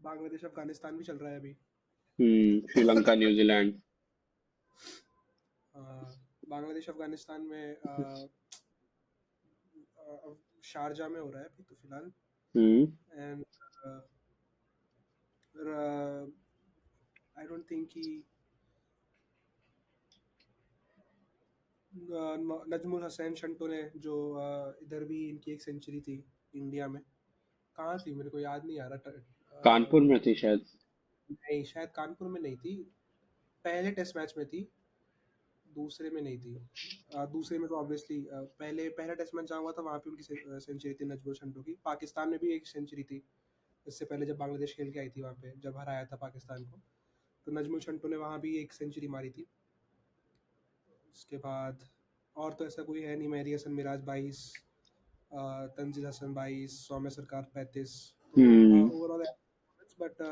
बांग्लादेश अफगानिस्तान भी चल रहा है अभी। श्रीलंका न्यूजीलैंड। अ, बांग्लादेश अफगानिस्तान में शारजा में हो रहा है अभी तो फिलहाल। हम्म एंड आई डोंट थिंक कि नजमुल हसैन शंटो ने जो इधर भी इनकी एक सेंचुरी थी इंडिया में, कहाँ थी मेरे को याद नहीं आ रहा। कानपुर में थी शायद। नहीं, शायद कानपुर में नहीं थी, पहले टेस्ट मैच में थी, दूसरे में नहीं थी। दूसरे में तो ऑब्वियसली पहले पहला टेस्ट मैच जहाँ हुआ था वहाँ पे उनकी सेंचुरी थी नजमुल शंटो की। पाकिस्तान में भी एक सेंचुरी थी इससे पहले, जब बांग्लादेश खेल के आई थी वहाँ पे, जब हराया था पाकिस्तान को, तो नजमुल शंटो ने वहाँ भी एक सेंचुरी मारी थी। उसके बाद और तो ऐसा कोई है नहीं। मेहदी हसन मिराज 22, तंजील हसन 22, सौम्य सरकार 35। तो हम्म ओवरऑल बट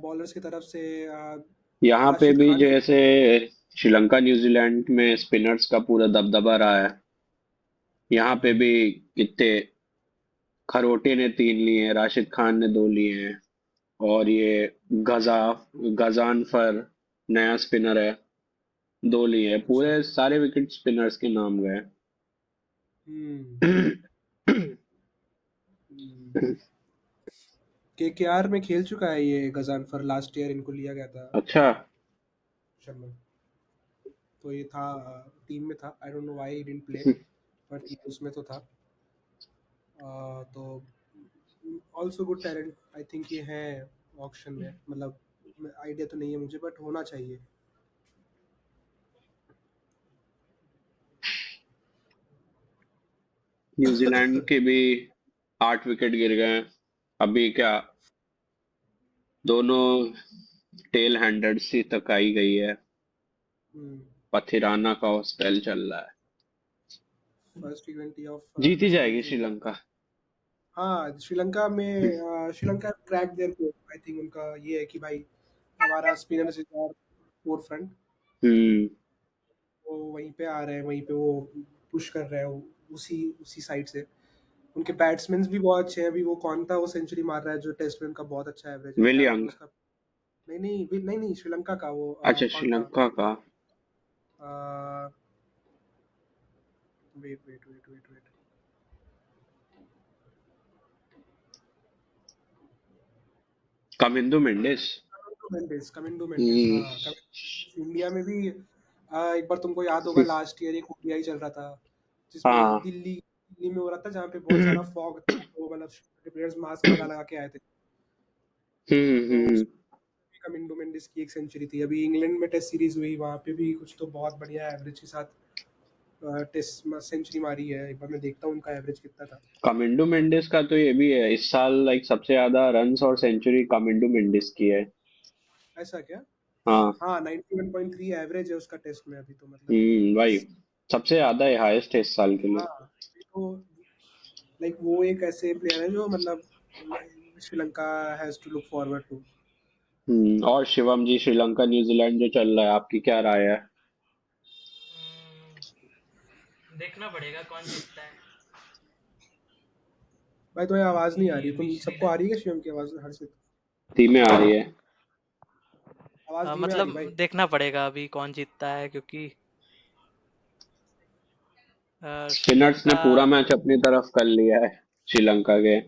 बॉलर्स की तरफ से यहाँ पे राशिद भी खान जैसे श्रीलंका न्यूजीलैंड में स्पिनर्स का पूरा दबदबा रहा है। यहाँ पे भी कितने, खरोटे ने 3 लिए हैं, राशिद खान ने 2 लिए हैं, और ये गजा गजानफर नया स्पिनर है, 2 लिए हैं। अच्छा। पूरे सारे विकेट स्पिनर्स के नाम गए। हम्म। केकेआर में खेल चुका है ये गजानफर, लास्ट ईयर इनको लिया गया था अच्छा। शर्मा। तो ये था, टीम में था। I don't know why he didn't play, but उसमें तो था। तो also good talent I think ये है ऑक्शन में, मतलब आइडिया तो नहीं है मुझे बट होना चाहिए। न्यूजीलैंड के भी 8 विकेट गिर गए। अभी क्या, दोनों टेल हैंडर्स ही तक आई गई है। पथिराना का स्पेल चल रहा है। फर्स्ट टी20 ऑफ जीत ही जाएगी न्यूजीलैंड के लिए। श्रीलंका। हाँ, श्रीलंका में Sri Lanka crack their core. I think उनका ये है कि भाई हमारा spinners is our forefront. हम्म वो वहीं पे आ रहे हैं, वहीं पे वो पुश कर रहे हैं, उसी उसी साइड से। उनके बैट्समैन भी बहुत अच्छे हैं। अभी वो कौन था वो सेंचुरी मार रहा है जो टेस्ट में उनका बहुत अच्छा एवरेज है, क्या नाम है विलियंग। उसका? नहीं नहीं नहीं नहीं, श्रीलंका का वो अच्छा, कौन था? श्रीलंका का। Wait wait wait wait wait. Kamindu Mendis. Mendis, Kamindu Mendis, हम्म हाँ कमिंडो। इंडिया में भी एक बार तुमको याद होगा लास्ट ईयर एक ओडीआई चल रहा था जिसमें हाँ। दिल्ली दिल्ली में हो रहा था, जहाँ पे बहुत सारा फॉग था, तो मतलब प्लेयर्स मास्क लगा लगा के आए थे। तो हम्म। उसमें कमिंडो मेंडिस की एक सेंचुरी थी। अभी इंग्लैंड में टेस्ट सीरीज हुई, वहाँ पे भी कुछ तो बहुत बढ़िया एवरेज के साथ टेस्ट सेंचुरी मारी है। एक बार मैं देखता हूँ उनका एवरेज कितना था। कमिंडो मेंडिस का तो ये भी है, इस साल लाइक सबसे ज्यादा रन्स और सेंचुरी कमिंडो मेंडिस की है। ऐसा क्या? हाँ। हाँ, 91.3 एवरेज है उसका टेस्ट में अभी तो, मतलब भाई, सबसे ज्यादा है, हाईएस्ट है इस साल के लिए। हाँ। अभी तो लाइक वो एक ऐसे प्लेयर है जो मतलब Sri Lanka has to look forward to. और शिवम जी, श्रीलंका न्यूजीलैंड जो चल रहा है, आपकी क्या राय है? देखना पड़ेगा कौन जीतता है। भाई तुम्हें आवाज नहीं आ अभी रही, अभी तुम सबको आ रही है शिवम की आवाज हर्षित? धीमे आ रही है। आवाज धीमे आ रही मतलब भाई। देखना पड़ेगा अभी कौन जीतता है, क्योंकि स्पिनर्स ने श्रीलंका। पूरा मैच अपनी तरफ कर लिया है श्रीलंका के।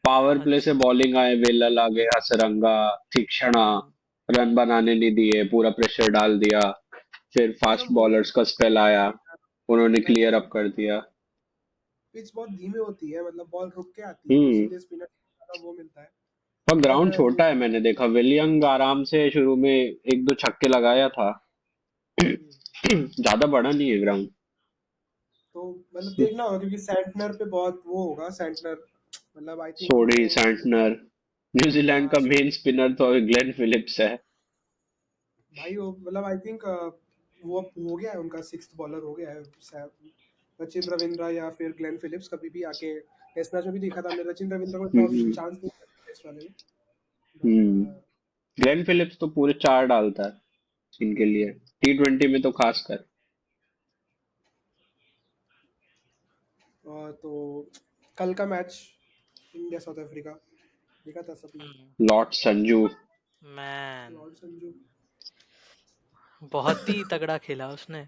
पावर प्ले से अच्छा। बॉलिंग आए, वेलल आगे, हसरंगा, तीक्ष्णा, हम्म, रन बनाने नहीं दिए, पूरा प्रेशर डाल दिया। फिर फास्ट मतलब वो बॉलर्स का स्पेल आया, उन्होंने लाइक क्लियर अप कर दिया। पिच बहुत धीमे होती है, मतलब बॉल रुक के आती है, तो हम्म इसीलिए स्पिनर ज्यादा वो मिलता है। और पर ग्राउंड छोटा है, मैंने देखा विलियंग आराम से शुरू में 1-2 छक्के लगाया था। ज्यादा बड़ा नहीं है ग्राउंड। तो मतलब देखना होगा क्योंकि सेंटनर पे बहुत वो होगा। सेंटनर मतलब आई थिंक वो सोडी सैंटनर, न्यूजीलैंड हाँ, का मेन स्पिनर तो ग्लेन फिलिप्स है। भाई वो मतलब आई थिंक वो अब हो गया है, उनका सिक्स्थ बॉलर हो गया है सचिन रविंद्र या फिर ग्लेन फिलिप्स। कभी भी आके टेस्ट मैच में भी देखा था हमने, सचिन रविंद्र को इतना हम्म चांस नहीं मिला टेस्ट वाले में, हम्म बट ग्लेन फिलिप्स तो पूरे 4 डालता है इनके लिए, T20 में तो खासकर। तो कल का मैच इंडिया साउथ अफ्रीका देखा था सबने। Lord Sanju. Man Lord Sanju बहुत ही तगड़ा खेला उसने।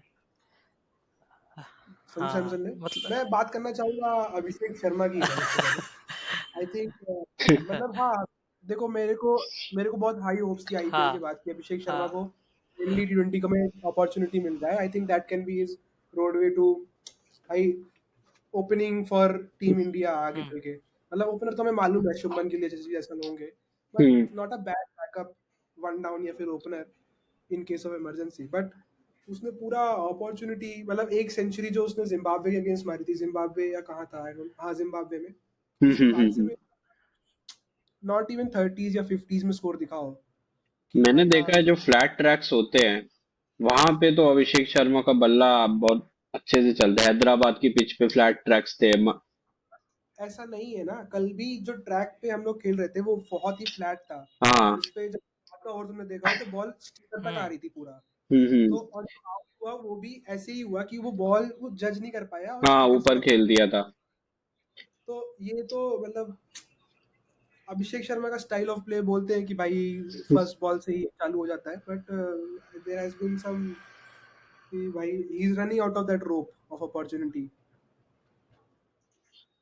संजू हाँ सैमसन ने। मतलब मैं बात करना चाहूंगा अभिषेक शर्मा की इधर सबसे पहले। आई थिंक मतलब हाँ, देखो मेरे को बहुत हाई होप्स थी आईपीएल के हाँ बाद कि अभिषेक शर्मा हाँ को मेनली टी20 का में अपॉर्चुनिटी मिल रहा है। I think that can be is roadway to high opening for team India आगे हम्म चल के। मतलब ओपनर तो हमें मालूम है शुभमन गिल जैसे जैसे होंगे, but hmm not a bad backup one down या फिर opener in case of emergency. But उसने पूरा अपॉर्चुनिटी, मतलब एक सेंचुरी जो उसने जिम्बाब्वे के अगेंस्ट मारी थी, जिम्बाब्वे या कहाँ था, हाँ जिम्बाब्वे में, उसके बाद से हम्म। नॉट इवन 30s या 50s में स्कोर दिखाओ कि मैंने भाई हाँ देखा है जो फ्लैट ट्रैक्स होते हैं वहां पे तो अभिषेक शर्मा का बल्ला बहुत अच्छे से चलता है। हैदराबाद की पिच पे फ्लैट ट्रैक्स थे ऐसा नहीं है ना। कल भी जो ट्रैक पे हम लोग खेल रहे थे वो बहुत ही फ्लैट था। हाँ। उस पे जब आपका ओवर तुमने देखा हो तो बॉल स्टीकर तक आ हम्म रही थी पूरा। हम्म। तो और जो आउट हुआ वो भी ऐसे ही हुआ कि वो बॉल वो जज नहीं कर पाया और हाँ स्टीकर से ऊपर आउट हो खेल गया। दिया था। तो ये तो मतलब अभिषेक शर्मा का स्टाइल ऑफ प्ले बोलते हैं कि भाई फर्स्ट बॉल से ही चालू हो जाता है, but there has been some कि भाई he is running out of that rope of opportunity.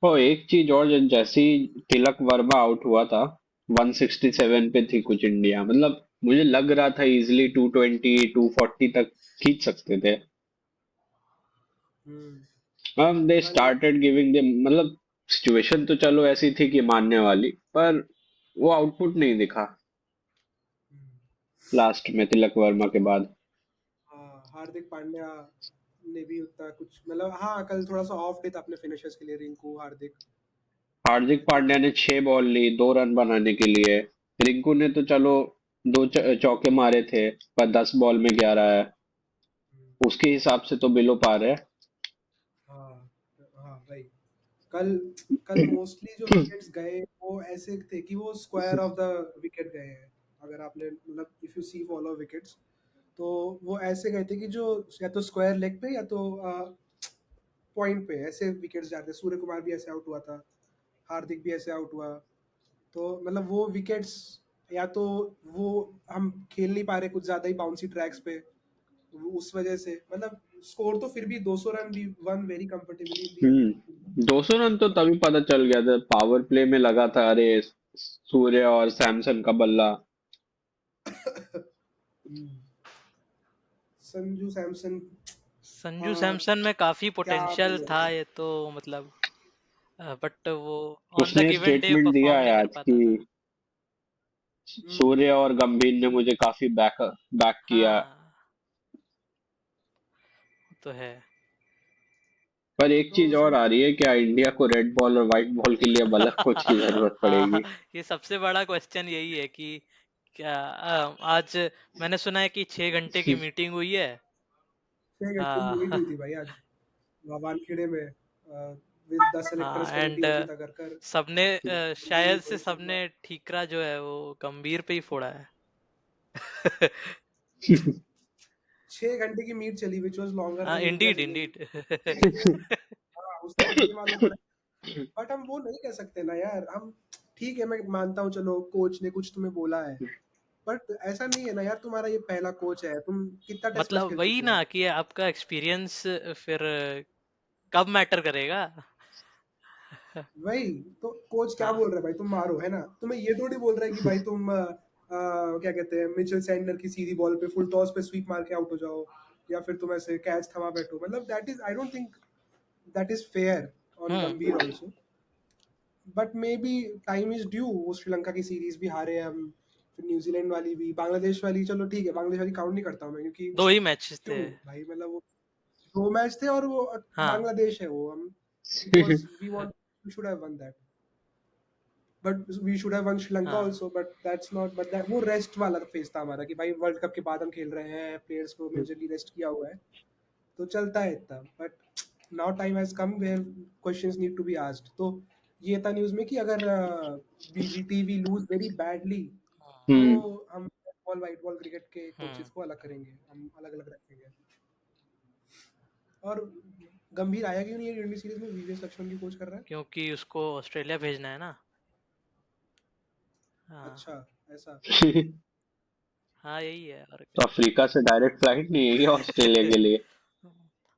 और एक चीज और, जैसे ही तिलक वर्मा आउट हुआ था 167 पे थी कुछ इंडिया, मतलब मुझे लग रहा था इजिली 220 240 तक खींच सकते थे। अब दे कल स्टार्टेड गिविंग दे, मतलब सिचुएशन तो चलो ऐसी थी कि मानने वाली, पर वो आउटपुट नहीं दिखा लास्ट में तिलक वर्मा के बाद। हाँ, हार्दिक पांड्या ने भी उतना कुछ, मतलब हाँ कल थोड़ा सा ऑफ डे था अपने फिनिशर्स के लिए, रिंकू हार्दिक। हार्दिक आई थिंक पांड्या ने 6 बॉल ली 2 रन बनाने के लिए। रिंकू ने तो चलो चौके मारे थे, पर 10 बॉल में 11 है। उसके हिसाब से तो बिलो पार है। हाँ हाँ भाई। कल कल मोस्टली जो विकेट्स गए वो ऐसे थे कि वो स्क्वायर ऑफ द विकेट गए हैं। अगर आपने मतलब if you see follow wickets तो वो ऐसे गए थे कि जो या तो स्क्वायर लेग पे या तो पॉइंट पे ऐसे विकेट्स जाते। सूर्य कुमार भी ऐसे आउट हुआ था, हार्दिक भी ऐसे आउट हुआ। तो मतलब वो विकेट्स या तो वो हम खेल नहीं पा रहे कुछ ज्यादा ही बाउंसी ट्रैक्स पे, उस वजह से मतलब स्कोर तो फिर भी 200 run we won very comfortably in the end. 200 run तो तभी पता चल गया था, पावर प्ले में लगा था। अरे सूर्य और सैमसन का बल्ला। संजू सैमसन, संजू हाँ सैमसन में काफी क्या पोटेंशियल बोले था भाई। ये तो मतलब, बट वो ऑन द उसने गिवन डे स्टेटमेंट दिया परफॉर्म है नहीं कर आज पाता कि था। सूर्य और गंभीर ने मुझे काफी बैक किया। हाँ वो तो है। पर एक तो चीज और आ रही है, क्या इंडिया को रेड बॉल और व्हाइट बॉल के लिए अब अलग कोच की जरूरत हाँ, पड़ेगी? ये सबसे बड़ा क्वेश्चन यही है कि क्या आज मैंने सुना है कि 6 घंटे की मीटिंग हुई है। 6 घंटे की मीट हाँ हुई थी भाई आज वानखेड़े में विद द सेलेक्टर्स हाँ कमेटी एंड अंकिता करकर सबने गंभीर शायद से रोहित शर्मा। सबने ठीकरा जो है वो गंभीर पे ही फोड़ा है। 6 घंटे की मीट चली विच वाज लॉन्गर हाँ then indeed India's inning. Indeed. उससे हाँ उससे ये मालूम पड़ा। बट हम वो नहीं कह सकते ना यार। हम ठीक है, मैं मानता हूँ चलो कोच ने कुछ तुम्हें बोला है, बट ऐसा नहीं है ना यार, तुम्हारा ये पहला कोच है, तुम कितना टेस्ट मैच मतलब खेल वही चुके हो। ना कि आपका एक्सपीरियंस फिर कब मैटर करेगा। वही तो कोच क्या हाँ बोल रहा है भाई, तुम मारो है ना। तुम्हें ये थोड़ी बोल रहा है कि भाई तुम क्या कहते हैं मिचेल सैंडलर की सीधी बॉल पे फुल टॉस पे स्वीप मार के आउट हो जाओ, या फिर तुम ऐसे कैच थमा बैठो। मतलब that is I don't think that is fair on hmm Gambhir also. But maybe time is due. वो श्रीलंका की सीरीज भी हारे हम, फिर न्यूजीलैंड वाली भी, बांग्लादेश वाली चलो ठीक है, बांग्लादेश वाली काउंट नहीं करता हूँ मैं क्योंकि दो ही मैच क्यों थे। भाई, मतलब वो 2 मैच थे और वो हाँ बांग्लादेश है वो। हम it was we want we should have won that, but we should have won Sri Lanka हाँ also. But that's not, but that वो रेस्ट वाला फेज था हमारा कि भाई वर्ल्ड कप के बाद हम खेल रहे हैं, प्लेयर्स को मेजरली रेस्ट किया हुआ है, तो चलता है इतना। But now time has come where questions need to be asked. तो ये था न्यूज में कि अगर BGT we lose very badly तो हम्म। हम बॉल वाइट बॉल क्रिकेट के हम्म कोचेस को अलग करेंगे, हम अलग अलग रखेंगे। और गंभीर आया क्यों नहीं है टी सीरीज में, वीवीएस लक्ष्मण की कोच कर रहा है। क्योंकि उसको ऑस्ट्रेलिया भेजना है ना। हाँ अच्छा, ऐसा। हाँ यही है और तो क्या। अफ्रीका से डायरेक्ट फ्लाइट नहीं है क्या ऑस्ट्रेलिया के लिए?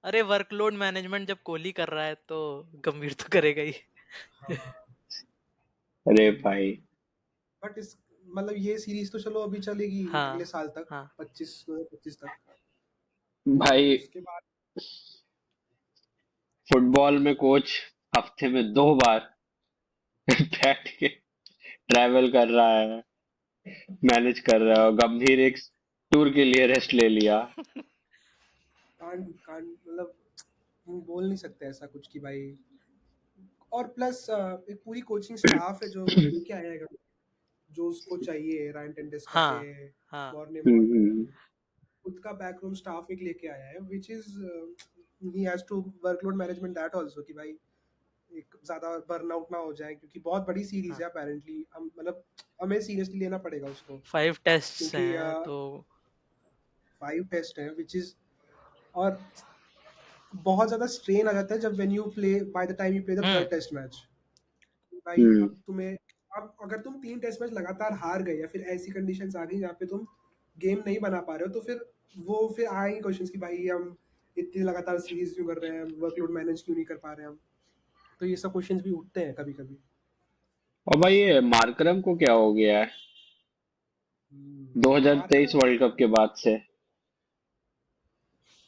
अरे वर्कलोड मैनेजमेंट जब कोहली कर रहा है तो गंभीर तो करेगा ही। हाँ। अरे भाई। बट इस मतलब ये सीरीज तो चलो अभी चलेगी अगले हाँ साल तक, हाँ 2025 तक। तो भाई उसके बाद फुटबॉल में कोच हफ्ते में 2 बार बैठ के ट्रैवल कर रहा है, मैनेज कर रहा है, और गंभीर एक टूर के लिए रेस्ट ले लिया। कान कान मतलब हम बोल नहीं सकते ऐसा कुछ कि भाई। और प्लस एक पूरी कोचिंग स्टाफ है जो वो लेके आया है, जो उसको चाहिए, रायन टेंडुलकर है, हाँ हाँ मॉर्ने हम्म। मॉर्गन, खुद का बैकरूम स्टाफ एक लेके आया है, which is he has to workload management that also कि भाई एक ज्यादा बर्नआउट ना हो जाए, क्योंकि बहुत बड़ी सीरीज हाँ। है अपेरेंटली। हम मतलब हमें सीरियसली लेना पड़ेगा उसको, 5 टेस्ट क्योंकि हैं तो 5 टेस्ट है विच इज, और बहुत ज्यादा स्ट्रेन आ जाता है जब when you play by the time you play the hmm third test match. भाई हम्म। अब तुम्हें, अब अगर तुम 3 टेस्ट मैच लगातार हार गए या फिर ऐसी कंडीशंस आ गई जहाँ पे तुम गेम नहीं बना पा रहे हो, तो फिर आएंगे क्वेश्चंस कि भाई हम इतनी लगातार सीरीज क्यों कर रहे हैं, वर्कलोड मैनेज क्यों नहीं कर पा रहे हैं हम। तो ये सब क्वेश्चंस भी उठते हैं कभी कभी। और भाई ये मार्करम को क्या हो गया है मार्करम, 2023 वर्ल्ड कप के बाद से?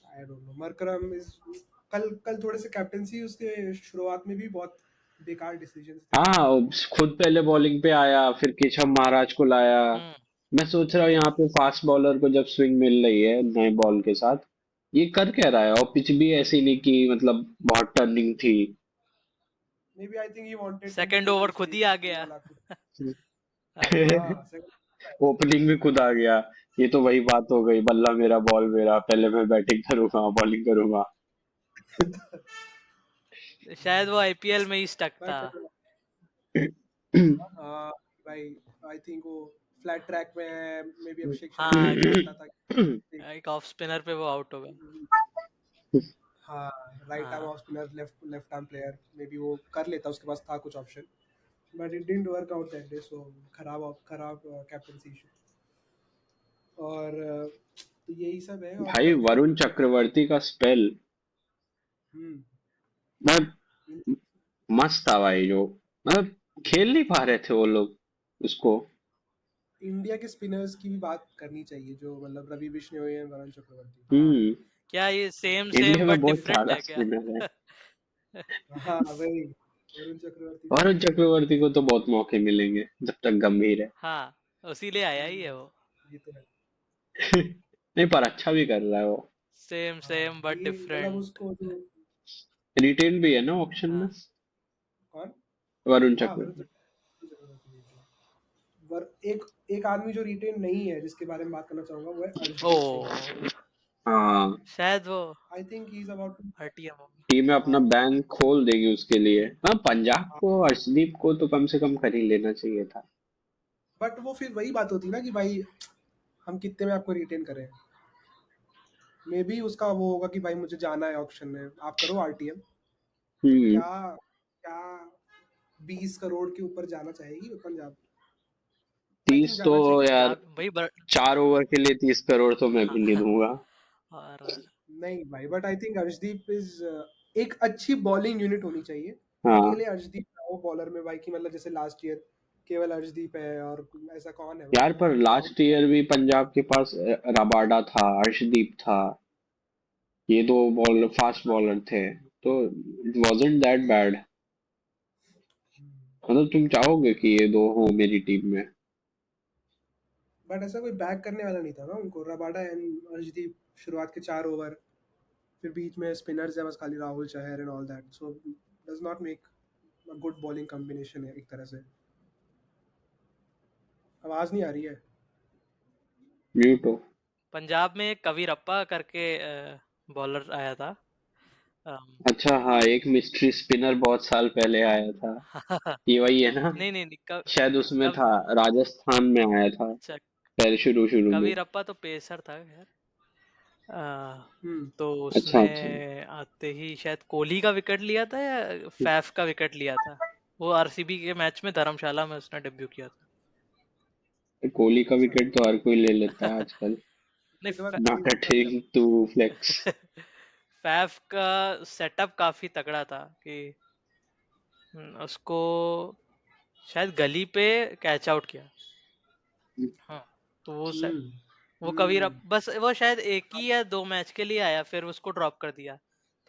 I don't know, Markram is, कल कल थोड़े से कैप्टेंसी उसके शुरुआत में भी बहुत बेकार डिसीजंस थे। हाँ, वो खुद पहले बॉलिंग पे आया, फिर केशव महाराज को लाया। हम्म मैं सोच रहा हूँ यहाँ पे फास्ट बॉलर को जब स्विंग मिल रही है नए बॉल के साथ, ये कर क्या रहा है? और पिच भी ऐसी नहीं कि मतलब बहुत टर्निंग थी। Maybe I think he wanted to second take over खुद ही आ मिस्टेक्स, वो गया। वाला कुछ। हाँ हाँ ओपनिंग में खुद आ गया। ये तो वही बात हो गई, बल्ला मेरा बॉल मेरा, पहले मैं बैटिंग करूंगा बॉलिंग करूंगा। शायद वो आईपीएल में ही स्टक था। बट हाँ भाई, आई थिंक वो फ्लैट ट्रैक में है, मे बी अभिषेक शर्मा को हाँ भी लगता था कि एक ऑफ स्पिनर पे वो आउट होगा। हाँ, राइट आर्म हाँ off spinner, left left arm player, maybe वो कर लेता, उसके पास था कुछ option, but it didn't work out that day, so खराब कैप्टनसी इशू। और तो यही सब है। और भाई कल फिर वरुण चक्रवर्ती का स्पेल हम्म मतलब मस्त था भाई। जो मतलब खेल नहीं पा रहे थे वो लोग उसको। इंडिया के स्पिनर्स की भी बात करनी चाहिए, जो मतलब रवि बिश्नोई है, वरुण चक्रवर्ती। हाँ हम्म। क्या ये सेम इंडिया सेम में बट बहुत डिफरेंट ज्यादा है क्या? स्पिनर है। हाँ वही, वरुण चक्रवर्ती भी वरुण अच्छा है। चक्रवर्ती को तो बहुत मौके मिलेंगे जब तक गंभीर है। हाँ उसीलिए आया ही है वो। ये तो है। नहीं, पर अच्छा भी कर रहा है वो। सेम हाँ सेम बट ये मतलब डिफरेंट। उसको जो, रिटेन भी है ना ऑप्शन में, हाँ कौन, वरुण हाँ वरुण चक्रवर्ती। चक्रवर्ती भी है। एक एक आदमी जो रिटेन नहीं है जिसके बारे में बात करना चाहूंगा, वो है ओ अर्शदीप सिंह। हाँ, शायद वो I think he is about to, हटिया होगा। टीम में अपना हाँ बैंक खोल देगी उसके लिए। हाँ, पंजाब हाँ, को अर्शदीप को तो कम से कम कर ही लेना चाहिए था। बट वो फिर वही बात होती ना कि भाई हम कितने में आपको रिटेन करें। मे बी उसका वो होगा कि भाई मुझे जाना है ऑक्शन में, आप करो आरटीएम। हम्म। क्या क्या 20 करोड़ के ऊपर जाना चाहेगी पंजाब? आई थिंक 30 तो जाना चाहिए। यार, पंजाब भाई 4 ओवर के लिए 30 करोड़ तो मैं भी नहीं हाँ दूंगा। और नहीं भाई, but I think Arshdeep is, एक अच्छी बॉलिंग यूनिट होनी चाहिए। हाँ अकेले अर्शदीप ना हो बॉलर में भाई, की मतलब जैसे लास्ट ईयर केवल अर्शदीप है और ऐसा कौन है यार, मतलब पर राहुल। लास्ट ईयर भी पंजाब के पास रबाडा था, अर्शदीप था, ये दो बॉलर फास्ट बॉलर थे, तो इट वाजंट दैट बैड। मतलब तुम चाहोगे कि ये दो हो मेरी टीम में? बट ऐसा कोई बैक करने वाला नहीं था ना उनको, रबाडा एंड अर्शदीप शुरुआत के 4 ओवर, फिर बीच में स्पिनर्स है बस खाली Rahul Chahar and all that, so does not make a good bowling combination है एक तरह से। आवाज नहीं आ रही है। म्यूट हो। पंजाब में एक कवीरप्पा करके बॉलर आया था। अच्छा, हाँ, एक मिस्ट्री स्पिनर बहुत साल पहले आया था। ये वही है ना? नहीं नहीं नहीं शायद उसमें कब था, राजस्थान में आया था अच्छा पहले शुरू शुरू में। कवीरप्पा तो पेसर था खैर। हम्म तो अच्छा उसने अच्छा। आते ही शायद कोहली का विकेट लिया था या फैफ का विकेट लिया था। वो आरसीबी के मैच में धर्मशाला में उसने डेब्यू किया था। कोहली का विकेट तो हर कोई ले लेता है आजकल। नहीं, ये तो बात नॉट सही अ है, मतलब थिंग टू फ्लेक्स। फैफ का सेटअप काफी तगड़ा था कि उसको शायद गली पे कैच आउट किया। हाँ, तो हम्म वो कबीर हम्म बस वो शायद एक ही या दो मैच के लिए आया, फिर उसको ड्रॉप कर दिया।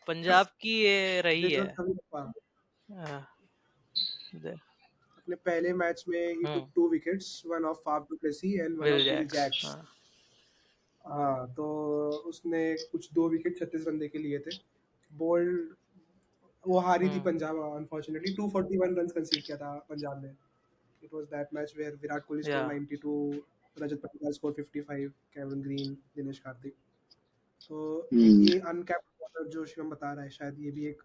पंजाब की ये रही दिस है। Was coming up. हाँ, दे- अपने पहले मैच में ही took hmm 2 wickets, one of Faf du Plessis and one Will of Will Jacks. Jacks. हाँ। हाँ, तो उसने कुछ 2 विकेट 36 रन के लिए थे। बोल्ड, वो हारी थी हम्म पंजाब अनफॉर्चुनेटली। 241 रन कंसीड किया था पंजाब ने। It was that match where Virat Kohli या score 92, Rajat Patidar score 55, Kevin Green, Dinesh Karthik. तो हम्म। ये अनकैप्ड बॉलर जो शिवम बता रहा है, शायद ये भी एक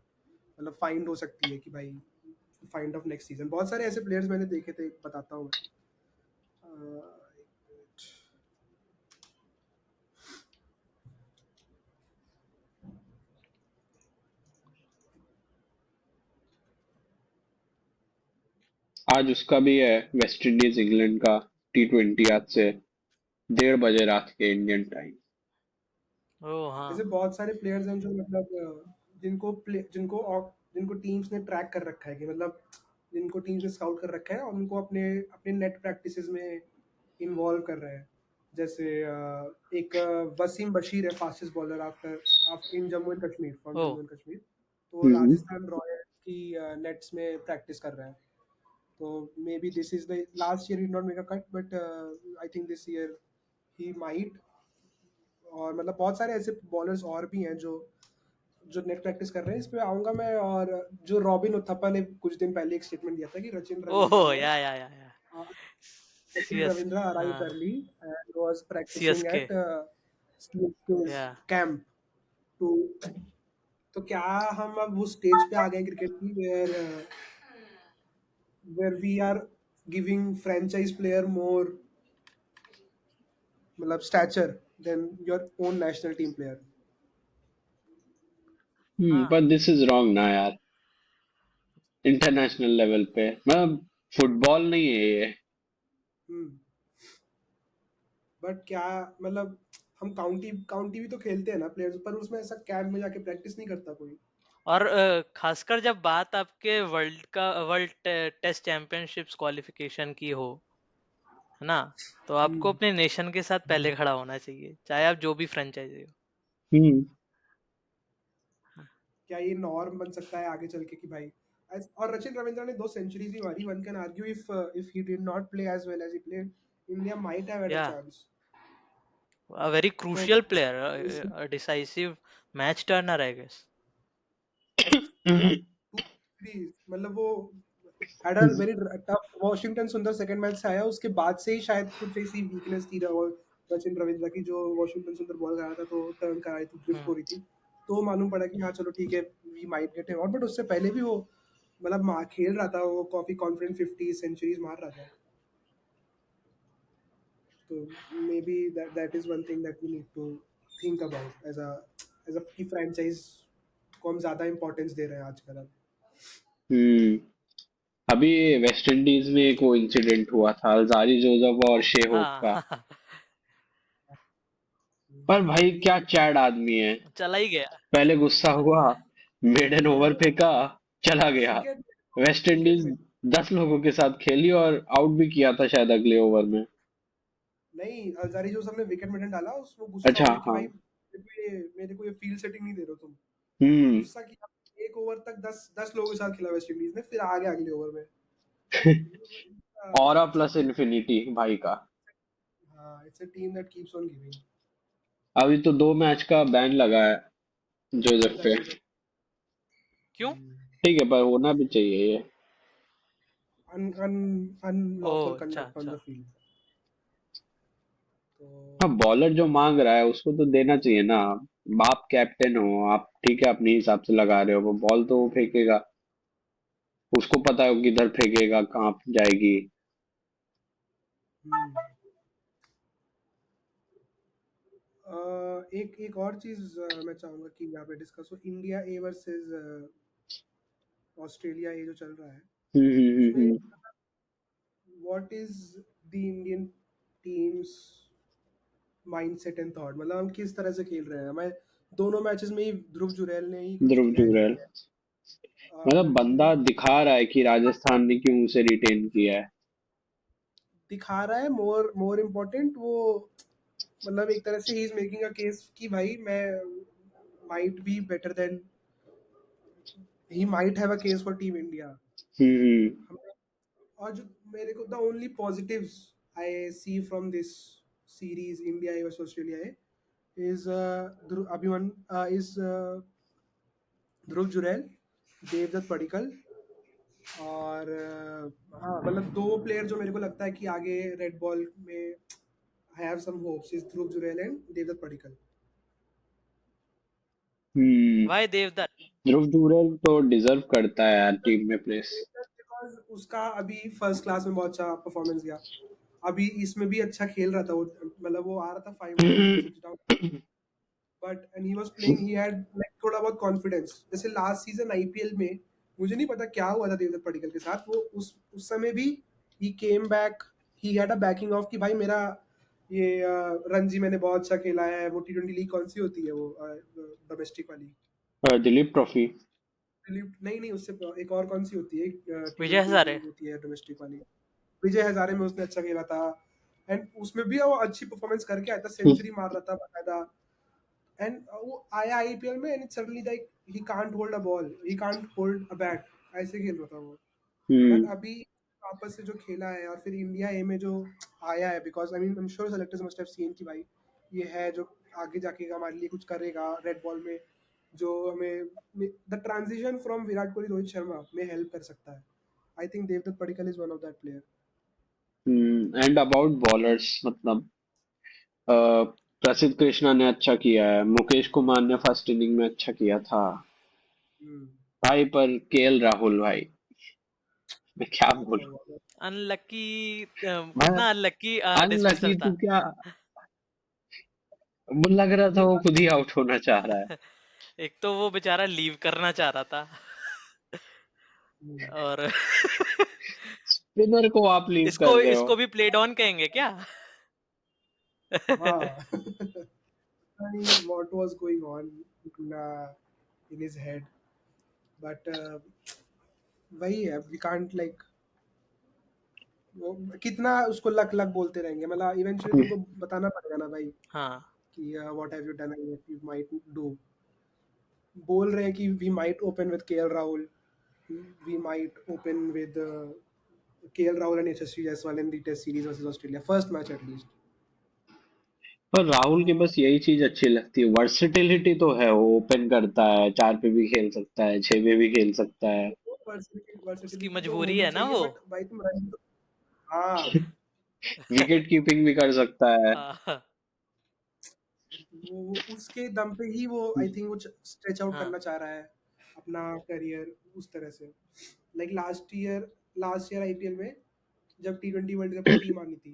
मतलब फाइंड हो सकती है कि भाई फाइंड ऑफ नेक्स्ट सीजन। बहुत सारे ऐसे प्लेयर्स मैंने देखे थे, बताता हूँ मैं। आज उसका भी है, वेस्ट इंडीज इंग्लैंड का T20 आज से 1:30 बजे रात के इंडियन टाइम। ओ हाँ। ऐसे बहुत सारे प्लेयर्स हैं जो मतलब जिनको टीम्स ने ट्रैक कर रखा है, कि मतलब जिनको टीम्स ने स्काउट कर रखा है और उनको अपने अपने नेट प्रैक्टिसेस में इन्वॉल्व कर रहे हैं। जैसे एक वसीम बशीर है, fastest bowler after after in Jammu and Kashmir, from oh Jammu and Kashmir. तो वो हम्म। राजस्थान रॉयल्स की नेट्स में प्रैक्टिस कर रहा है। तो maybe this is the last year he not make a cut, but I think this year he might. और मतलब बहुत सारे ऐसे बॉलर्स और भी हैं जो जो नेट प्रैक्टिस कर रहे हैं। इस पे आऊंगा मैं। और जो रॉबिन उथप्पा ने कुछ दिन पहले एक स्टेटमेंट दिया था कि रचिन रविंद्रा ओह वाज या Sachin सीएस। Ravindra arrived हाँ, early and was practicing CSK. at CSK's या camp to। तो क्या हम अब वो स्टेज पे आ गए क्रिकेट की, where we are giving franchise player more मतलब stature than your own national team player. हाँ। पर दिस इज रॉन्ग ना यार। इंटरनेशनल लेवल पे मतलब फुटबॉल नहीं है ये। हम्म बट क्या मतलब हम काउंटी काउंटी भी तो खेलते हैं ना प्लेयर्स, पर उसमें ऐसा कैंप में जाके प्रैक्टिस नहीं करता कोई। और खासकर जब बात आपके वर्ल्ड टेस्ट चैंपियनशिप्स क्वालिफिकेशन की हो, है ना, तो आपको हम्म अपने नेशन के साथ पहले खड़ा होना चाहिए, चाहे आप जो भी फ्रेंचाइजी हो। हम्म। क्या ये नॉर्म बन सकता है आगे चल के कि भाई और रचिन रविंद्रा ने 2 सेंचुरीज भी मारी। One can argue if he did not play as well as he played, India might have had a या चांस। अ वेरी तो crucial player, decisive match turner I guess. या 2 series, मतलब वो had a very tough. Washington Sundar second match से आया, उसके बाद से ही शायद कुछ ऐसी वीकनेस थी रचिन रविंद्रा की, जो वॉशिंगटन सुंदर बॉल करा था तो टर्न कराई थी, ड्रिफ्ट हो रही थी। तो मालूम पड़ा कि हाँ चलो ठीक है, we might get him out. But उससे पहले भी वो मतलब खेल रहा था, वो काफी कॉन्फिडेंट 50 सेंचुरीज मार रहा था। तो maybe that is one thing that we need to think about as a key franchise को हम ज्यादा इंपॉर्टेंस दे रहे हैं आजकल अब। हम्म। अभी वेस्ट इंडीज में एक वो इंसिडेंट हुआ था अल्जारी जोसफ और शेहोप हाँ। का। पर भाई अभी क्या चैड आदमी है। चला ही गया। पहले गुस्सा हुआ, मेडन ओवर फेंका, चला गया। विकेट वेस्ट विकेट इंडीज में 10 लोगों के साथ खेली और आउट भी किया था शायद अगले ओवर में। नहीं, अल्जारी जो सबने विकेट में डाला, उस वो गुस्सा हो अच्छा गया कि हाँ। भाई मेरे को ये फील्ड सेटिंग नहीं दे रहे हो तुम। हम्म। गुस्सा किया। एक ओवर तक 10 लोगों के साथ खेला वेस्ट इंडीज ने, फिर आ गया अगले ओवर में। Aura it's a plus infinity भाई का। हाँ, it's a team that keeps on giving. अभी तो 2 मैच का बैन लगा है जोसेफ अल्जारी पे। जो सब क्यों? ठीक है, पर होना भी चाहिए ये। अन अन अनलॉफुल ओह अच्छा कंडक्ट ऑन अच्छा। The field. तो हाँ, बॉलर जो मांग रहा है उसको तो देना चाहिए ना। आप कैप्टन हो, आप ठीक है अपने हिसाब से लगा रहे हो, वो बॉल तो वो फेंकेगा। उसको पता है वो किधर फेंकेगा, कहाँ जाएगी। हम्म एक एक और चीज मैं चाहूंगा कि यहाँ पे डिस्कस हो। इंडिया ए वर्सेस ऑस्ट्रेलिया, ये जो चल रहा है हम्म हम्म उसमें hmm what is the Indian team's mindset and thought, मतलब हम किस तरह से खेल रहे हैं। मैं दोनों मैचेस में ही ध्रुव जुरैल ने ही कुछ ध्रुव किया है जो जुरैल किया है। मतलब कि बंदा दिखा रहा है कि राजस्थान ने क्यों उसे रिटेन किया है। दिखा रहा है, मोर मोर इम्पोर्टेंट वो, मतलब एक तरह से he is making a case कि भाई मैं might be better than, he might have a case for team India. हम्म। और जो मेरे को the only positives I see from this series India versus Australia है इज अभिमन इज ध्रुव जुरैल, देवदत्त पडिक्कल, और हाँ मतलब दो प्लेयर जो मेरे को लगता है कि आगे रेड बॉल में have some hopes is Dhruv Jurel and Devdutt Padikkal. हम्म। Why Devdutt? ध्रुव जुरैल तो डिजर्व करता है यार टीम में प्लेस। बिकॉज उसका अभी फर्स्ट क्लास में बहुत अच्छा परफॉर्मेंस गया, अभी इसमें भी अच्छा खेल रहा था वो, मतलब वो आ रहा था 5 down 6 down, but and he was playing, he had like थोड़ा बहुत कॉन्फिडेंस। जैसे लास्ट सीजन आईपीएल में मुझे नहीं पता क्या हुआ था देवदत्त पडिक्कल के साथ, वो उस समय भी he came back, he had a backing of कि भाई मेरा ये रणजी मैंने बहुत अच्छा खेला है। वो टी20 लीग कौन सी होती है वो डोमेस्टिक वाली, दिलीप ट्रॉफी। नहीं नहीं उससे एक और कौन सी होती है विजय टी20 हजारे। लीग होती है डोमेस्टिक वाली। विजय हजारे में उसने अच्छा खेला था, एंड उसमें भी वो अच्छी परफॉर्मेंस करके आया था, सेंचुरी मार रहा था बाकायदा। एंड वो आया आईपीएल में and suddenly like he can't hold a ball, he can't hold a bat, ऐसे खेल रहा था वो। बट हम्म। अभी वापस से जो खेला है और फिर इंडिया ए में जो आया है, because I mean I am sure selectors must have seen कि भाई ये है जो आगे जाके हमारे लिए कुछ करेगा रेड बॉल में, जो हमें the transition from Virat Kohli Rohit Sharma में हेल्प कर सकता है। I think Devdutt Padikkal is one of that player. And about bowlers मतलब प्रसिद्ध कृष्णा ने अच्छा किया है, मुकेश कुमार ने फर्स्ट इनिंग में अच्छा किया था भाई, पर केएल राहुल भाई मैं क्या वो क्या बोलूं। हुआ? अनलकी, मैं कितना अनलकी अनलकी डिस्मिसल तू था। क्या, मुझे लग रहा था ये वो बात खुद ही आउट होना चाह रहा है। एक तो वो बेचारा लीव करना चाह रहा था हम्म, और स्पिनर को आप लीव कर इसको रहे हो। इसको भी प्लेड ऑन कहेंगे क्या? हाँ I mean, what was going on in his head, but वही है, वी कांट लाइक, कितना उसको लक लक बोलते रहेंगे, मतलब इवेंचुअली तुमको बताना पड़ेगा ना भाई हाँ, कि what have you done and what you might do. बोल रहे हैं कि we might open with KL Rahul, we might open with KL Rahul and Yashasvi Jaiswal in the test series versus Australia, first match at least. पर राहुल की बस यही चीज अच्छी लगती है, वर्सेटिलिटी तो है, वो ओपन करता है, 4 पे भी खेल सकता है, 6 पे भी खेल सकता है। उसकी वर्सेटिलिटी तो मजबूरी होनी है ना चाहिए, वो। बट भाई तुम रन तो, हाँ विकेट कीपिंग भी कर सकता है। हाँ, वो उसके दम पे ही वो आई थिंक वो स्ट्रेच आउट हाँ, करना चाह रहा है अपना करियर उस तरह से। लाइक लास्ट ईयर आईपीएल में जब टी20 वर्ल्ड कप की टीम आनी थी,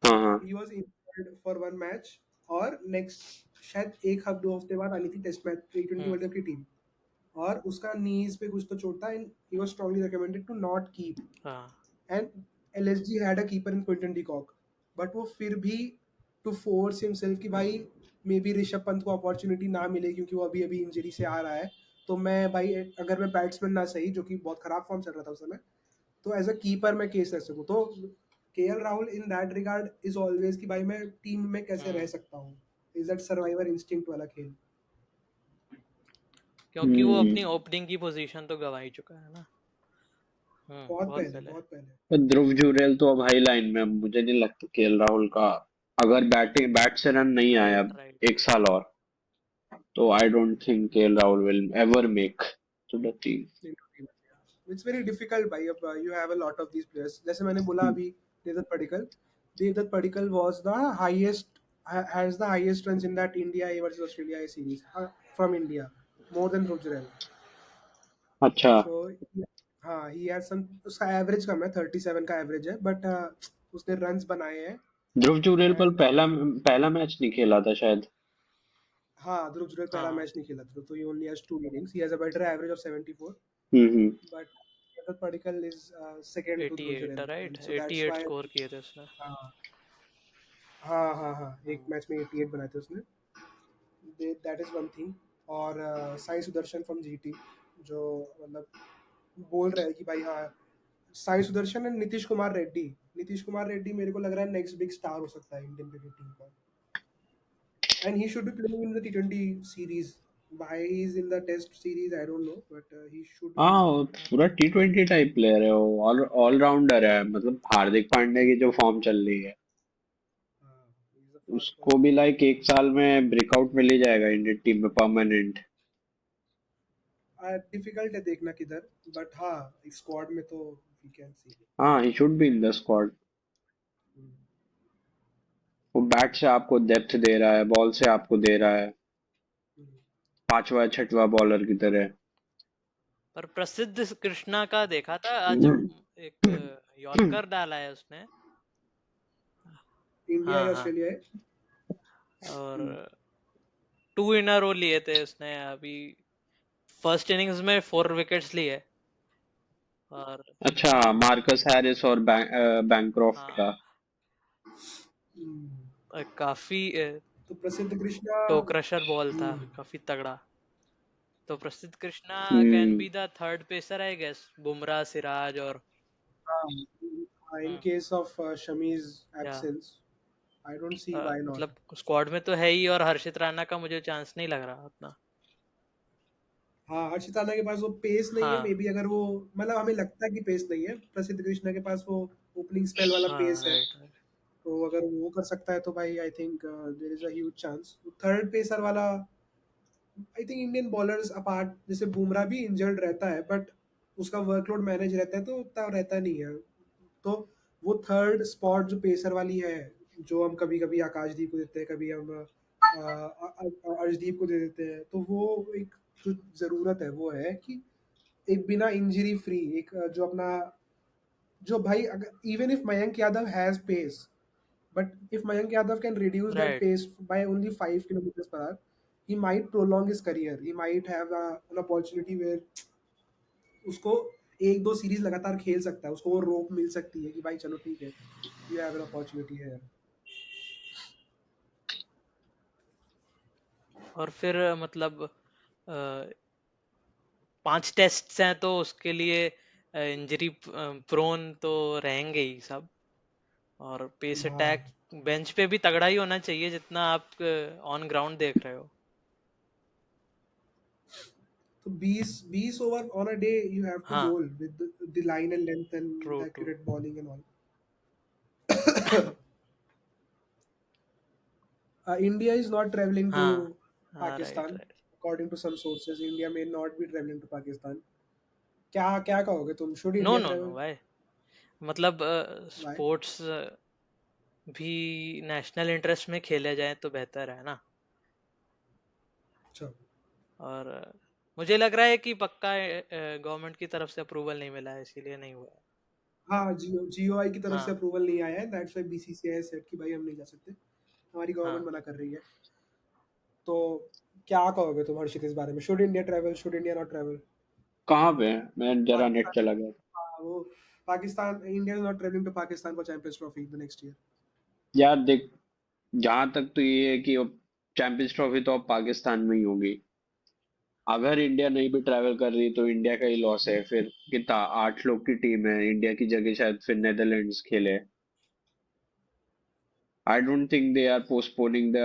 हाँ हाँ। He was injured for one match, और नेक्स्ट शायद एक हफ्ते 2 हफ्ते बाद आनी थी टेस्ट मैच टी20 हम्म, वर्ल्ड कप की टीम, और उसका नीज पे कुछ तो चोट था and he was strongly recommended to not keep. हाँ, and LSG had a keeper in Quinton de Kock, but वो फिर भी टू फोर्स हिमसेल्फ कि भाई मे बी ऋषभ पंत को अपॉर्चुनिटी ना मिले क्योंकि वो अभी अभी इंजरी से आ रहा है, तो मैं भाई अगर मैं बैट्समैन ना सही, जो कि बहुत खराब फॉर्म चल रहा था उस समय, तो एज अ कीपर मैं केस रह सकूँ। तो KL Rahul in that regard is always कि भाई मैं टीम में कैसे रह हम्म, सकता हूँ, इज दैट सर्वाइवर इंस्टिंक्ट वाला खेल। क्योंकि वो हम्म। अपनी ओपनिंग की पोजीशन तो गंवा ही चुका है ना। बहुत बहुत पहले पहले। बहुत पहले। पर ध्रुव जुरैल तो अब हाई लाइन में, अब मुझे नहीं लगता केएल राहुल का अगर बैट से रन नहीं आया राइट, अब राइट। 1 साल और, तो I don't think KL Rahul will ever make to the team. It's very difficult भाई, अब you have a lot of these players, जैसे मैंने बोला अभी Devdutt Padikkal was the highest, has the highest runs in that India A versus Australia A series from India, more than Dhruv Jurel. अच्छा। So हाँ he has some, उसका average कम है, 37 का average है, बट उसने रन्स बनाए हैं। ध्रुव जुरैल पर एंड पहला पहला मैच नहीं खेला था शायद। हाँ ध्रुव जुरैल पहला हाँ, मैच नहीं खेला था, तो he only has 2 innings, he has a better average of 74, हम्म। But Devdutt Padikkal is second to Dhruv 88 Jurel, right, and so that's 88 why score किए थे उसने। हाँ हाँ हाँ, एक हम्म, मैच में 88 बनाए थे उसने। That is one thing. और साई सुदर्शन फ्रॉम जीटी, जो मतलब बोल रहा है कि भाई हाँ, साई सुदर्शन एंड नीतीश कुमार रेड्डी मेरे को लग रहा है नेक्स्ट बिग स्टार हो सकता है इंडियन क्रिकेट टीम का। And he should be playing in the T20 series. Why he's in the test series, I don't know, but he should be. हाँ, वो पूरा T20 टाइप प्लेयर है, वो allrounder है, मतलब हार्दिक पांड्या की जो फॉर्म चल रही है He's a fraud उसको person. भी लाइक एक साल में ब्रेकआउट मिल ही जाएगा इंडियन टीम में परमानेंट। डिफिकल्ट है देखना किधर, बट हाँ, एक स्क्वाड में तो वी कैन सी। हाँ, he should be in the squad. वो बैट से आपको डेप्थ दे रहा है, बॉल से आपको दे रहा है, पांचवा छठवा बॉलर की तरह। पर प्रसिद्ध कृष्णा का देखा था आज, एक यॉर्कर डाला है उसने। इंडिया हाँ या हाँ, ऑस्ट्रेलिया है? और 2 इन अ रो लिए थे उसने अभी। फर्स्ट इनिंग्स में 4 विकेट्स लिए। और अच्छा, मार्कस हैरिस और बैंक्रॉफ्ट का। हाँ, काफी तो Prasidh Krishna. To crusher ball था, हम्म, काफी तगड़ा। तो Prasidh Krishna can hmm. Be the third pacer I guess, Bumrah, Siraj और हाँ, in hmm, case of Shami's या absence, I don't see why not. मतलब स्क्वाड में तो है ही, और हर्षित राणा का मुझे चांस नहीं लग रहा उतना। हाँ, हर्षित राणा के पास वो पेस नहीं है, मे हाँ बी अगर वो, मतलब हमें लगता है कि पेस नहीं है, प्रसिद्ध कृष्णा के पास वो ओपनिंग स्पेल वाला हाँ, पेस है। Right right. तो अगर वो कर सकता है तो भाई I think there is a huge chance. Third pacer वाला, I think Indian bowlers apart, जैसे बुमराह भी इंजर्ड रहता है, बट उसका वर्कलोड मैनेज रहता है तो उतना रहता नहीं है। तो वो थर्ड स्पॉट जो पेसर वाली है, जो हम कभी कभी आकाशदीप को देते हैं, कभी हम अर्शदीप को दे देते हैं, तो वो एक जो जरूरत है वो है कि एक बिना इंजरी फ्री, एक जो अपना, जो भाई, अगर even if Mayank Yadav has pace, but if Mayank Yadav can reduce that right. pace by only 5 kilometers per hour, he might prolong his career. He might have an opportunity where उसको एक दो series लगातार खेल सकता है, उसको वो रोप मिल सकती है कि भाई चलो ठीक है, यू हैव एन अपॉर्चुनिटी है। और फिर मतलब 5 टेस्ट्स हैं तो उसके लिए इंजरी प्रोन तो रहेंगे ही सब। और पेस हाँ, अटैक बेंच पे भी तगड़ा ही होना चाहिए जितना आप ऑन ग्राउंड देख रहे हो। तो 20 over on a day you have to हाँ, bowl with the line and length and true with true. Accurate bowling and all. India is not traveling to हाँ हाँ, right Pakistan. Right. According to some sources, India may not be traveling to Pakistan. क्या क्या कहोगे तुम, should no India no no travel? भाई, मतलब why? Sports भी national interest में खेले जाए तो बेहतर है ना। अच्छा। और मुझे लग रहा है कि पक्का गवर्नमेंट की तरफ से अप्रूवल नहीं मिला है, इसीलिए नहीं हुआ है। हाँ, जियो आई की तरफ से हाँ अप्रूवल नहीं आया है, दैट्स व्हाई बीसीसीआई सेड कि भाई हम नहीं जा सकते, हमारी गवर्नमेंट हाँ। मना कर रही है। तो क्या कहोगे तुम हर्षित इस बारे में, should India travel, should India not travel? कहाँ पे है? मैं जरा नेट पाकिस्तान, चला गया। हाँ, वो Pakistan, India is not travelling to Pakistan for Champions Trophy the next year. यार देख, जहां तक तो ये है कि अब चैंपियंस ट्रॉफी तो अब पाकिस्तान में ही होगी। अगर इंडिया नहीं भी ट्रैवल कर रही तो इंडिया का ही लॉस है फिर। कितना, 8 लोग की टीम है, इंडिया की जगह शायद फिर नेदरलैंड्स खेले। I don't think they are postponing the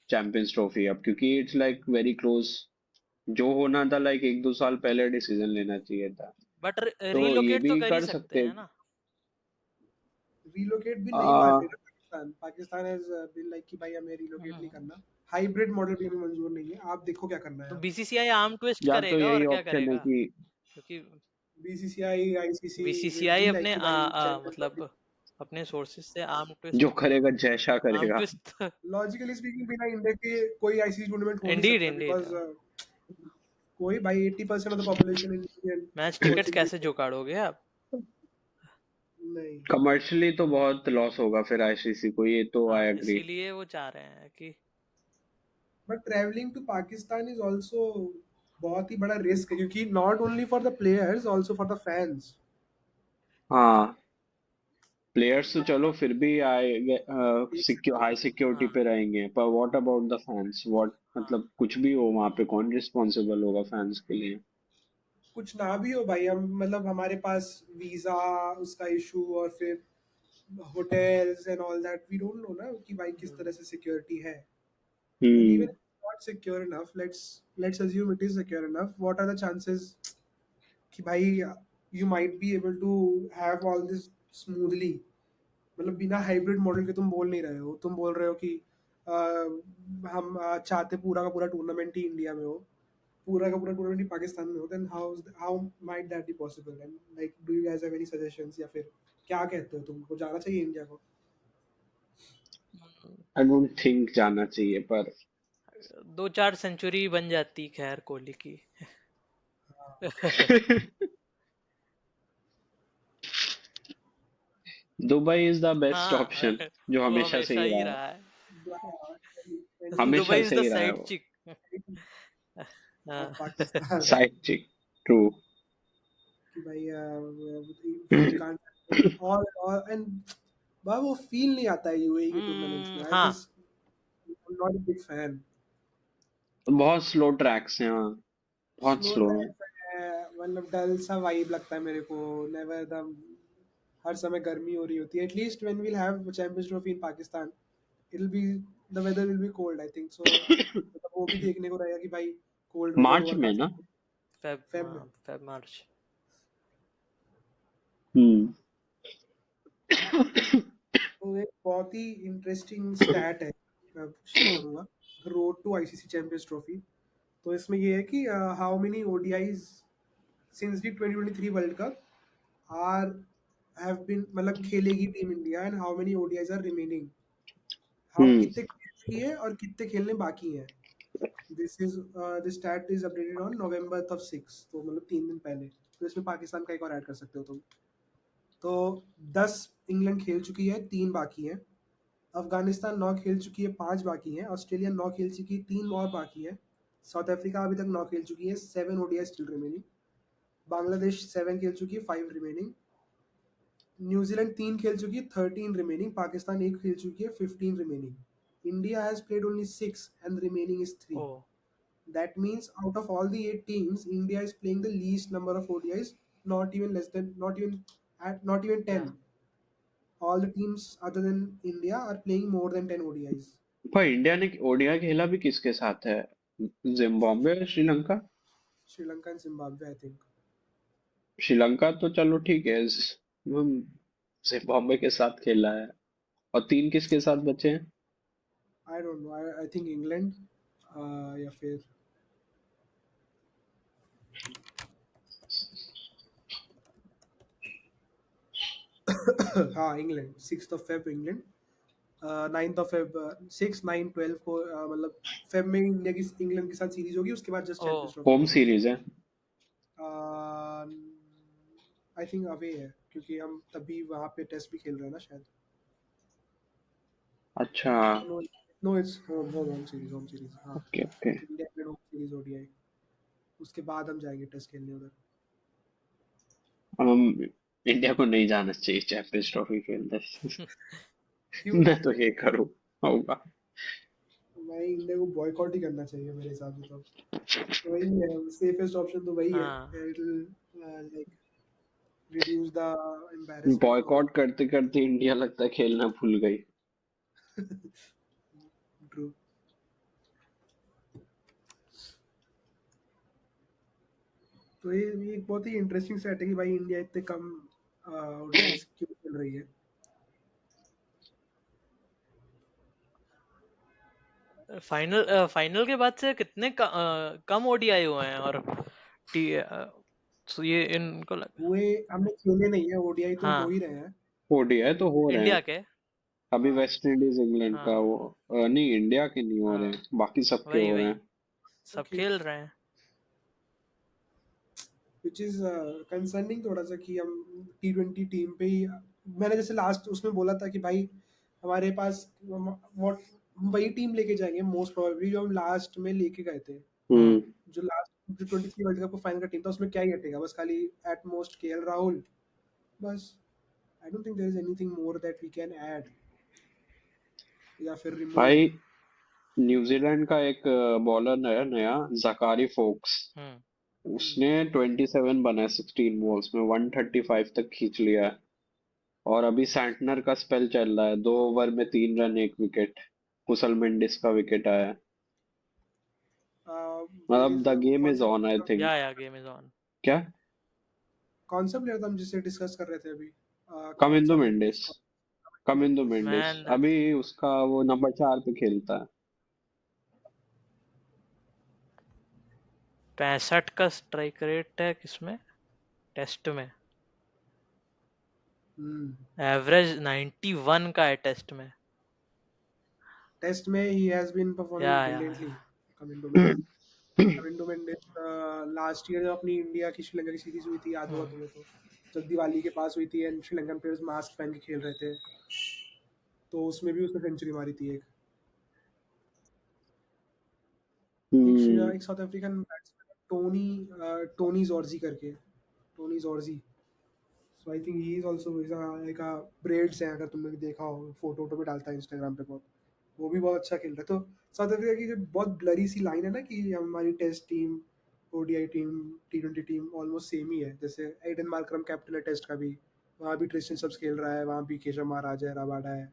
Champions Trophy अब, क्योंकि इट्स लाइक वेरी क्लोज। जो होना था लाइक 1-2 साल पहले डिसीजन लेना चाहिए था। बट तो ये रीलोकेट तो भी कर ही कर सकते सकते। हैं ना। रिलोकेट भी नहीं मान रहे आ, ना Pakistan, Pakistan has been like कि भाई हमें रिलोकेट नहीं हम्म, करना, हाइब्रिड मॉडल भी हमें मंजूर नहीं है, आप देखो क्या करना है तो आप। बीसीसीआई आर्म ट्विस्ट या तो करेगा यही और क्या ऑप्शन है करेगा, कि क्योंकि BCCI ICC will BCCI be like अपने कि भाई चैंपियंस ट्रॉफी। मतलब अपने सोर्सेज से जो करेगा जैसा आर्म करेगा। ट्विस्ट। लॉजिकली स्पीकिंग बिना इंडिया के कोई आईसीसी टूर्नामेंट हो नहीं इंडीड सकता, इंडीड। बिकॉज कोई भाई 80% of the population Indian, match वो टिकट्स कैसे सिंपली जुगाड़ोगे आप? नहीं। कमर्शियली तो बहुत लॉस होगा फिर आईसीसी को, ये तो हाँ, आई एग्री। इसीलिए वो चाह रहे हैं कि but travelling to Pakistan is also बहुत ही बड़ा रिस्क है, क्योंकि not only for the players, also for the fans. हाँ, प्लेयर्स तो चलो फिर भी आएंगे, हाई सिक्योरिटी हाँ पे रहेंगे, पर what about the fans? What हाँ मतलब कुछ भी हो वहां पे कौन रिस्पॉन्सिबल होगा फैंस के लिए? कुछ ना भी हो भाई, हम मतलब हमारे पास वीजा उसका इशू और फिर hotels and all that, we don't know ना कि भाई किस तरह से सिक्योरिटी है। And hmm. Even not secure enough, let's assume it is secure enough, what are the chances कि भाई you might be able to have all this smoothly, मतलब बिना हाइब्रिड मॉडल के तुम बोल नहीं रहे हो, तुम बोल रहे हो कि हम चाहते पूरा का पूरा टूर्नामेंट ही इंडिया में हो, पूरा का पूरा टूर्नामेंट ही पाकिस्तान में हो, then how might that be possible? And like do you guys have any suggestions, या फिर क्या कहते हो, तुमको जाना चाहिए इंडिया को? आई डोंट थिंक जाना चाहिए, पर 2-4 सेंचुरी बन जाती खैर कोहली की। दुबई इज द बेस्ट हाँ ऑप्शन, जो वो हमेशा से हमेशा ही ही रहा है। रहा है। हमेशा दुबई इज से द ही रहा है साइड वो। चिक। हाँ ऑफ पाकिस्तान। साइड चिक। ट्रू। कि भाई वी कांट और एंड भाई वो फील नहीं आता है यूएई के टूर्नामेंट्स में, आई हाँ just not a big fan. बहुत स्लो ट्रैक्स हैं, हाँ, बहुत स्लो स्लो है। ट्रैक है, मतलब डल सा वाइब लगता है मेरे को, नेवर द हर समय गर्मी हो रही होती है। At least when we'll have Champions Trophy in Pakistan, it will be, the weather will be cold I think so, मतलब वो भी देखने को रहेगा कि भाई कोल्ड वेदर मार्च में ओवरकम ना? फेब में। Feb March. हम्म। तो एक बहुत ही इंटरेस्टिंग स्टैट है, मैं शेयर करूंगा, road to ICC champions trophy. तो इसमें ये है कि how many ODIs since the 2023 world cup are have been, मतलब खेलेगी team India, and how many ODIs are remaining, how hmm. कितने खेल चुकी है और कितने खेलने बाकी हैं। This stat is updated on November of 6, तो मतलब 3 दिन पहले। तो इसमें पाकिस्तान का एक और ऐड कर सकते हो तुम। तो 10 इंग्लैंड खेल चुकी है, 3 बाकी है। अफगानिस्तान 9 खेल चुकी है, 5 बाकी हैं। ऑस्ट्रेलिया 9 खेल चुकी है, 3 और बाकी है। साउथ अफ्रीका अभी तक 9 खेल चुकी है, 7 ओडीआई स्टिल रिमेनिंग। बांग्लादेश 7 खेल चुकी है, 5 रिमेनिंग। न्यूजीलैंड 3 खेल चुकी है, 13 रिमेनिंग। पाकिस्तान 1 खेल चुकी है, 15 remaining. India has played only 6 and the remaining is 3. Oh That means out of all the 8 teams, India is playing the least number of ODIs, not even हाँ 10. All the teams other than India are playing more than 10 ODIs. पर India ने ODI खेला भी किसके साथ है? Zimbabwe और Sri Lanka? Sri Lanka and Zimbabwe, I think. Sri Lanka तो चलो ठीक है, हम जिम्बाब्वे के साथ खेला है। और तीन किसके साथ बचे हैं? I don't know. I think England, या फिर हाँ इंग्लैंड, 6 Feb इंग्लैंड, 9 Feb, 6, 9, 12 को मतलब फेब में इंडिया की इंग्लैंड के साथ सीरीज होगी, उसके बाद जस्ट ओ चैंपियंस ट्रॉफी होम होगी। सीरीज है। आई थिंक अवे है, क्योंकि हम तभी वहाँ पे टेस्ट भी खेल रहे हैं ना शायद। अच्छा। No, no it's home series हाँ। Okay okay. इंडिया में होम सीरीज ओडीआई, उसके बाद हम जाएंगे टेस्ट खेलने उधर। हम इंडिया को नहीं जाना चाहिए चैंपियंस ट्रॉफी खेलने। क्यों? मैं तो ये करूँ होगा। भाई इंडिया को बॉयकॉट ही करना चाहिए मेरे हिसाब से। तो वही है, सेफेस्ट ऑप्शन तो वही है। हाँ it will like reduce the embarrassment और बॉयकॉट करते करते इंडिया लगता है खेलना भूल गई। ट्रू। तो ये एक बहुत ही इंटरेस्टिंग सेट है कि भाई इंडिया इतने कम ओडीआईस क्यों खेल रही है। फाइनल के बाद से कितने कम ओडीआई हुए हैं, और तो ये इनको हुए, हमने खेले नहीं है ओडीआई, तो हो हाँ ही रहे हैं। ओडीआई तो हो रहे हैं। इंडिया के। अभी हाँ वेस्ट इंडीज इंग्लैंड का हाँ वो नहीं, इंडिया के नहीं हो रहे हाँ हैं, बाकी सबके वही हो रहे वही हैं। सब सब खेल, खेल रहे हैं। विच इज कंसर्निंग थोड़ा सा कि हम T20 टीम पे ही, मैंने जैसे लास्ट उसमें बोला था कि भाई हमारे पास व्हाट, हम वही टीम लेके जाएंगे मोस्ट प्रोबेबली जो हम लास्ट में लेके गए थे। हम्म। जो लास्ट T23 वर्ल्ड कप का फाइनल का टीम था, उसमें क्या ही हटेगा, बस खाली एट मोस्ट केएल राहुल, बस I don't think there is anything more that we can add या फिर remove. भाई न्यूजीलैंड का एक बॉलर है नया, जकारी फोक्स, उसने 27 बनाए 16 बॉल्स में, 135 तक खींच लिया है। और अभी सैंटनर का स्पेल चल रहा है, 2 ओवर में 3 रन 1 विकेट, कुशल मेंडिस का विकेट आया है। Where मतलब is द गेम कौन इज सा ऑन, आई थिंक। या गेम इज ऑन। क्या? कौन सा प्लेयर था हम जिससे डिस्कस कर रहे थे अभी? कौन कमिंदो सा मेंडिस, मेंडिस? कमिंदो मेंडिस मैन अभी उसका वो नंबर 4 पे खेलता है। 65 का स्ट्राइक रेट है किसमें, टेस्ट में। एवरेज 91 का है टेस्ट में। टेस्ट में he has been performing या brilliantly. Kamindu Mendis, Kamindu Mendis last year जब अपनी इंडिया की श्रीलंका की सीरीज हुई थी, याद होगा तुम्हें तो, जब दिवाली के पास हुई थी एंड श्रीलंकन प्लेयर्स मास्क पहन के खेल रहे थे, तो उसमें भी उसने सेंचुरी मारी थी एक एक South African batsman Tony Zorzi करके, Tony Zorzi. So I think he is also like a breads है, अगर तुमने देखा हो, फोटो में डालता है इंस्टाग्राम पे बहुत, वो भी बहुत अच्छा खेल रहा है। तो साउथ अफ्रीका की जो बहुत ब्लरी सी लाइन है ना कि हमारी टेस्ट टीम, ओडीआई टीम, टी20 टीम ऑलमोस्ट सेम ही है। जैसे एडन मार्करम कैप्टन है टेस्ट का भी, वहाँ भी ट्रिस्टन सब्स खेल रहा है, वहाँ भी केशव महाराज है, रबाडा है।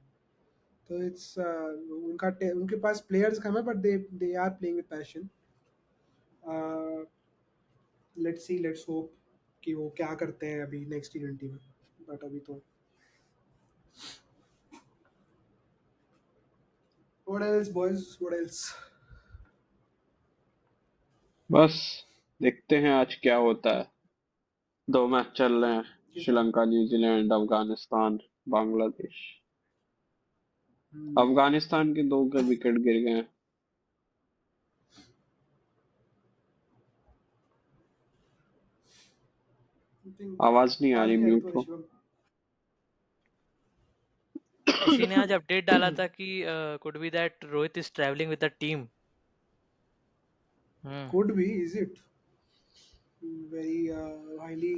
तो इट्स उनके पास प्लेयर्स कम है, but they are playing with passion. Let's hope कि वो क्या करते हैं अभी नेक्स्ट टी20 में, बट अभी तो what else boys, what else? बस देखते हैं आज क्या होता है। 2 मैच चल रहे हैं, किस बात? श्रीलंका, न्यूजीलैंड, अफगानिस्तान, बांग्लादेश। अफगानिस्तान के 2 के विकेट गिर गए हैं। आवाज नहीं आ आवाज रही, नहीं आ रही म्यूट तो हो। शिवम। किसी ने आज अपडेट डाला था कि could be that Rohit is travelling with the team. Could be, is it? Very highly,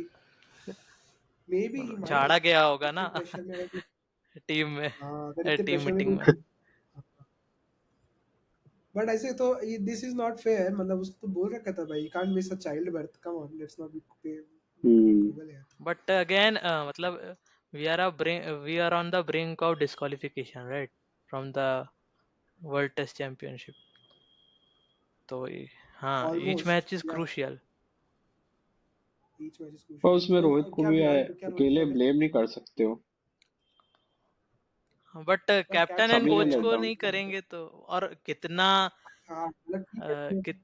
maybe he झाड़ा might. गया होगा ना इतने प्रेशर में अगर टीम में, हाँ, अगर इतने टीम प्रेशर में मीटिंग कोई, में। बट ऐसे तो दिस इज नॉट फेयर। मतलब उसको तो बोल रखा था भाई, can't miss a child birth, come on, let's not be cruel यार। बट अगेन मतलब we are on the brink of disqualification right from the world test championship. तो हाँ, ईच ऑलमोस्ट, मैच इज या क्रूशियल। ईच मैच इज पर crucial. उसमें so Rohit को क्या भी क्या रोहित अकेले बोले? ब्लेम नहीं कर सकते हो, बट बट कैप्टन एंड सभी ने कोच लेट को डाउन नहीं किया। करेंगे तो, और कितना हाँ मतलब ठीक है, अ, कित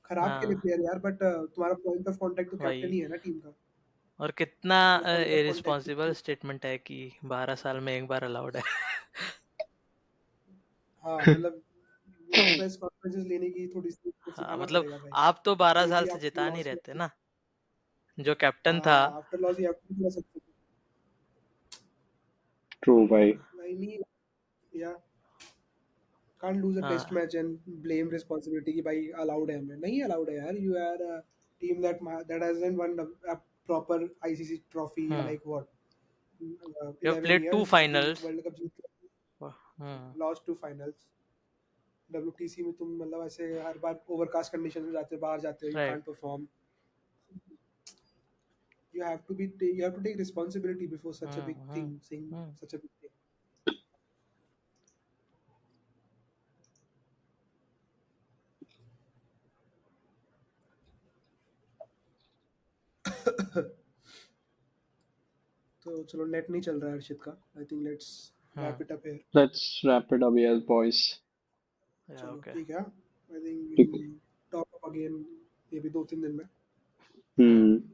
खराब खेले हाँ प्लेयर यार, बट तुम्हारा पॉइंट ऑफ कांटेक्ट तो कैप्टन भाई, ही है ना टीम का। और कितना तो point of irresponsible contact, statement है कि 12 साल में एक बार अलाउड है। हाँ मतलब वो प्रेस कॉन्फ्रेंसेस लेने की थोड़ी सी तो हाँ सिखाना मतलब पड़ेगा भाई। आप तो 12 साल Maybe से after जिता नहीं loss you रहते have to, ना, जो कैप्टन था। हाँ after loss you have two plus something. True भाई। I mean, yeah, can't lose a test हाँ match and blame responsibility कि भाई allowed है, हमें नहीं allowed है यार। You are a team that hasn't won a proper ICC trophy in like what, you have 11 played two years अभी finals. World cup जीत के, लॉस्ट टू फाइनल्स। WTC में तुम मतलब ऐसे हर बार ओवरकास्ट कंडीशन में जाते हो, बाहर जाते हो, you right. can't perform. You have to take responsibility before such a big thing, saying such a big thing. तो चलो, नेट नहीं चल रहा है हर्षित का। I think let's wrap it up here. Let's wrap it up here boys. चलो okay. ठीक है, आई थिंक ठीक विल टॉक अप अगेन ये भी 2-3 दिन में। है।